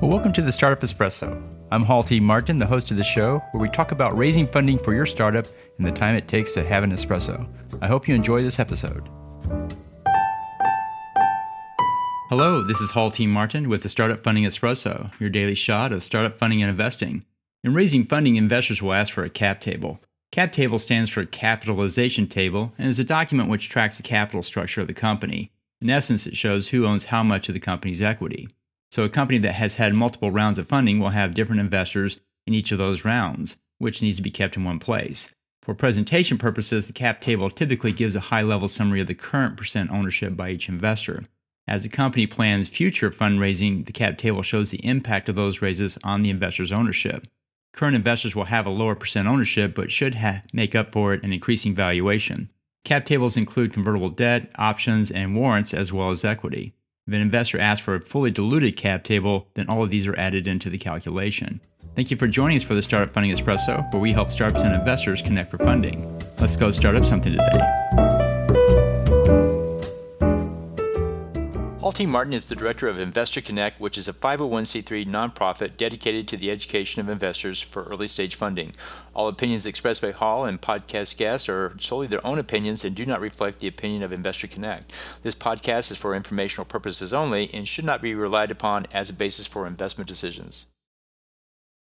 Well, welcome to the Startup Espresso. I'm Hall T. Martin, the host of the show, where we talk about raising funding for your startup and the time it takes to have an espresso. I hope you enjoy this episode. Hello, this is Hall T. Martin with the Startup Funding Espresso, your daily shot of startup funding and investing. In raising funding, investors will ask for a cap table. Cap table stands for capitalization table and is a document which tracks the capital structure of the company. In essence, it shows who owns how much of the company's equity. So a company that has had multiple rounds of funding will have different investors in each of those rounds, which needs to be kept in one place. For presentation purposes, the cap table typically gives a high-level summary of the current percent ownership by each investor. As the company plans future fundraising, the cap table shows the impact of those raises on the investor's ownership. Current investors will have a lower percent ownership, but should make up for it in increasing valuation. Cap tables include convertible debt, options, and warrants, as well as equity. If an investor asks for a fully diluted cap table, then all of these are added into the calculation. Thank you for joining us for the Startup Funding Espresso, where we help startups and investors connect for funding. Let's go start up something today. Hall T. Martin is the director of Investor Connect, which is a 501c3 nonprofit dedicated to the education of investors for early stage funding. All opinions expressed by Hall and podcast guests are solely their own opinions and do not reflect the opinion of Investor Connect. This podcast is for informational purposes only and should not be relied upon as a basis for investment decisions.